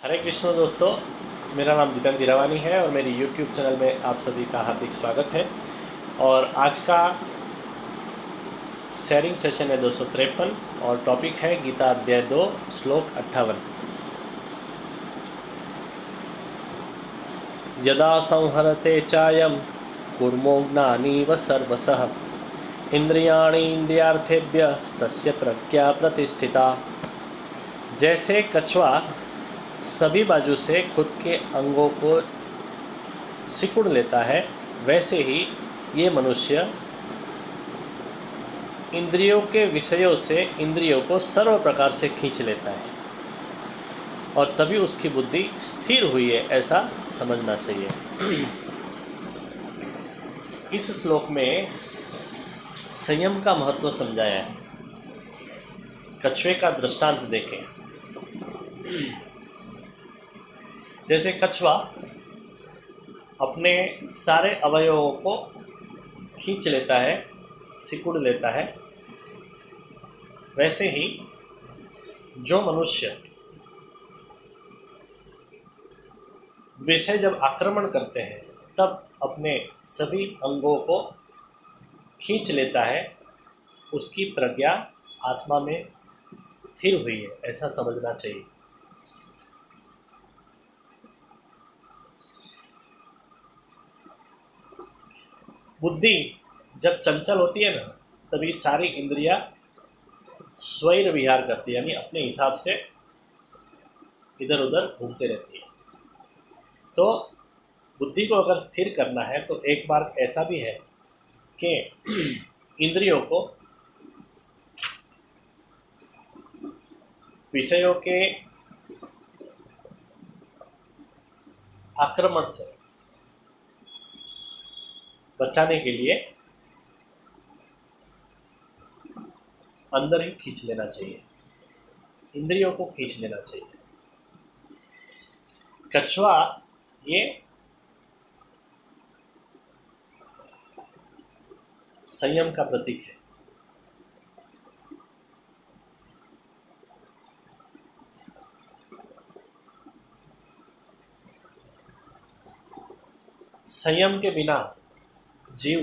हरे कृष्ण दोस्तों, मेरा नाम दीपन धीरावानी है और मेरी YouTube चैनल में आप सभी का हार्दिक स्वागत है। और आज का शेयरिंग सेशन है 253 और टॉपिक है गीता अध्याय 2 श्लोक 58। यदा संहरते चायं कुर्मो ज्ञानीव सर्वसः इंद्रियाणि इंद्रियार्थेभ्यस्तस्य प्रज्ञा प्रतिष्ठिता। जैसे कछुआ सभी बाजू से खुद के अंगों को सिकुड़ लेता है, वैसे ही ये मनुष्य इंद्रियों के विषयों से इंद्रियों को सर्व प्रकार से खींच लेता है और तभी उसकी बुद्धि स्थिर हुई है, ऐसा समझना चाहिए। इस श्लोक में संयम का महत्व समझाया है। कछुए का दृष्टांत देखें। जैसे कछुआ अपने सारे अवयवों को खींच लेता है, सिकुड़ लेता है, वैसे ही जो मनुष्य विषय जब आक्रमण करते हैं तब अपने सभी अंगों को खींच लेता है, उसकी प्रज्ञा आत्मा में स्थिर हुई है, ऐसा समझना चाहिए। बुद्धि जब चंचल होती है ना, तभी सारी इंद्रियां स्वैर विहार करती है, यानी अपने हिसाब से इधर उधर घूमते रहती है। तो बुद्धि को अगर स्थिर करना है तो एक बार ऐसा भी है कि इंद्रियों को विषयों के आक्रमण से बचाने के लिए अंदर ही खींच लेना चाहिए, इंद्रियों को खींच लेना चाहिए। कछुआ ये संयम का प्रतीक है। संयम के बिना जीव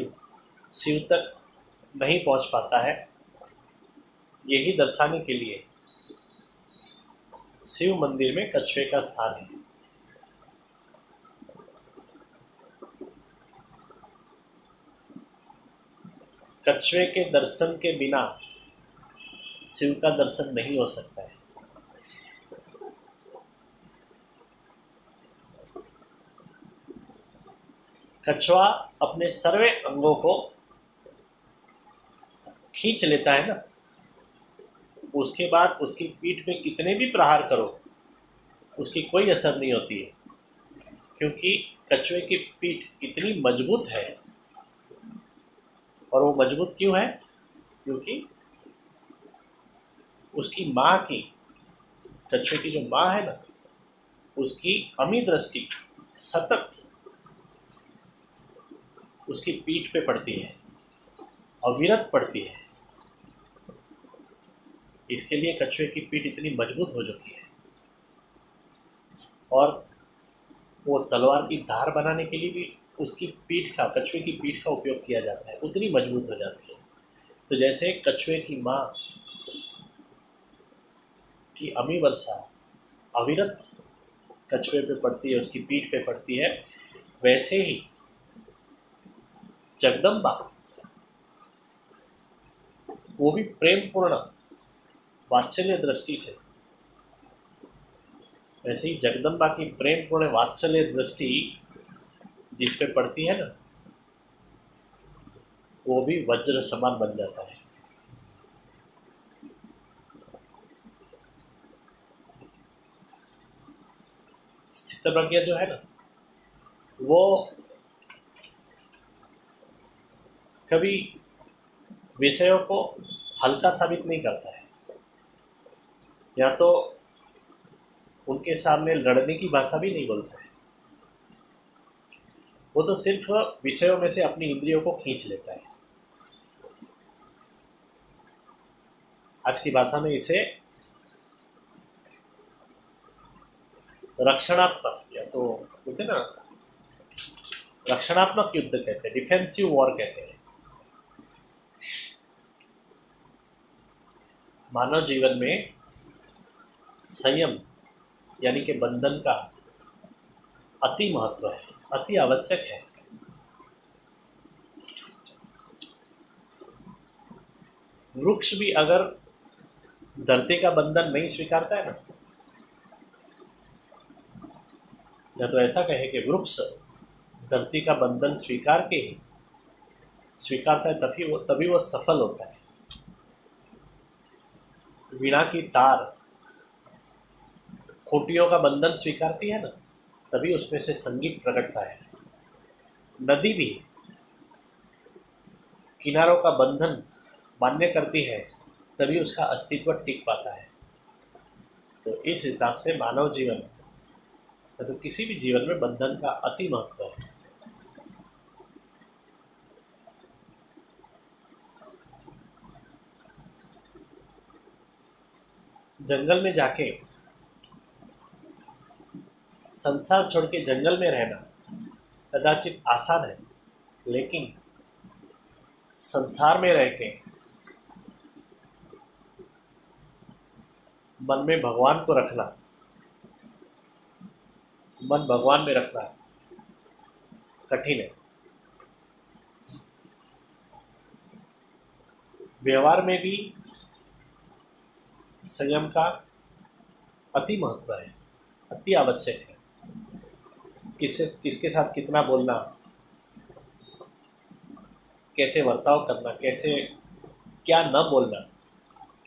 शिव तक नहीं पहुंच पाता है। यही दर्शाने के लिए शिव मंदिर में कछुए का स्थान है। कछुए के दर्शन के बिना शिव का दर्शन नहीं हो सकता है। कछुआ अपने सर्वे अंगों को खींच लेता है ना, उसके बाद उसकी पीठ में कितने भी प्रहार करो उसकी कोई असर नहीं होती है, क्योंकि कछुए की पीठ इतनी मजबूत है। और वो मजबूत क्यों है? क्योंकि उसकी माँ की, कछुए की जो माँ है ना, उसकी अमी दृष्टि सतत उसकी पीठ पे पड़ती है, अविरत पड़ती है। इसके लिए कछुए की पीठ इतनी मजबूत हो चुकी है। और वो तलवार की धार बनाने के लिए भी उसकी पीठ का, कछुए की पीठ का उपयोग किया जाता है, उतनी मजबूत हो जाती है। तो जैसे कछुए की माँ की अमी वर्षा अविरत कछुए पे पड़ती है, उसकी पीठ पे पड़ती है, वैसे ही जगदम्बा, वो भी प्रेम पूर्ण वात्सल्य दृष्टि से, वैसे ही जगदम्बा की प्रेम पूर्ण वात्सल्य दृष्टि जिस पे पड़ती है ना, वो भी वज्र समान बन जाता है। स्थित प्रज्ञा जो है ना, वो कभी विषयों को हल्का साबित नहीं करता है, या तो उनके सामने लड़ने की भाषा भी नहीं बोलता है। वो तो सिर्फ विषयों में से अपनी इंद्रियों को खींच लेता है। आज की भाषा में इसे रक्षणात्मक, या तो बोलते ना रक्षणात्मक युद्ध कहते हैं, डिफेंसिव वॉर कहते हैं। मानव जीवन में संयम यानी कि बंधन का अति महत्व है, अति आवश्यक है। वृक्ष भी अगर धरती का बंधन नहीं स्वीकारता है ना, या तो ऐसा कहे कि वृक्ष धरती का बंधन स्वीकारता है, तभी वो सफल होता है। वीणा की तार खूंटियों का बंधन स्वीकारती है ना, तभी उसमें से संगीत प्रकटता है। नदी भी किनारों का बंधन मान्य करती है, तभी उसका अस्तित्व टिक पाता है। तो इस हिसाब से मानव जीवन, तो किसी भी जीवन में बंधन का अति महत्व है। जंगल में जाके संसार छोड़ के जंगल में रहना कदाचित आसान है, लेकिन संसार में रह के मन में भगवान को रखना, मन भगवान में रखना कठिन है। व्यवहार में भी संयम का अति महत्व है, अति आवश्यक है। किसके साथ कितना बोलना, कैसे बर्ताव करना, कैसे क्या न बोलना,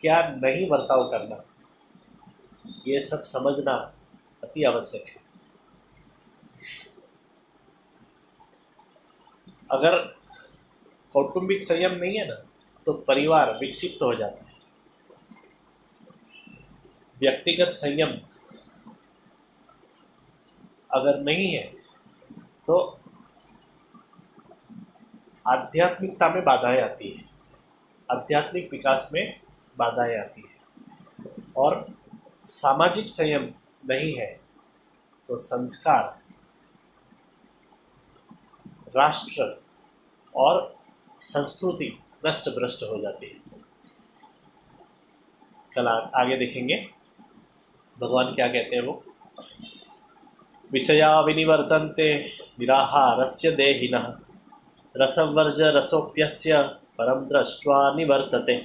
क्या नहीं बर्ताव करना, ये सब समझना अति आवश्यक है। अगर कौटुंबिक संयम नहीं है ना, तो परिवार विक्षिप्त हो जाता है। व्यक्तिगत संयम अगर नहीं है तो आध्यात्मिकता में बाधाएं आती है, आध्यात्मिक विकास में बाधाएं आती है। और सामाजिक संयम नहीं है तो संस्कार, राष्ट्र और संस्कृति नष्ट भ्रष्ट हो जाती है। कल आगे देखेंगे भगवान क्या कहते हैं वो। विषया विनिवर्तन्ते निराहारस्य देहिनः रसवर्ज रसोप्यस्य परम दृष्ट्वा निवर्तते।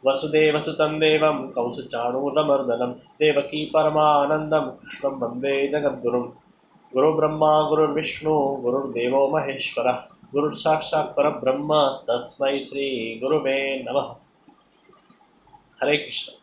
वसुदेवसुतं देवं कंसचाणूरमर्दनं देवकी परमानन्दं कृष्णं वन्दे जगद्गुरुं। गुरुर्ब्रह्मा गुरुर्विष्णु गुरुर्देवो महेश्वरः गुरुर्साक्षात् परब्रह्म तस्मै श्री गुरुवे नमः। हरे कृष्ण।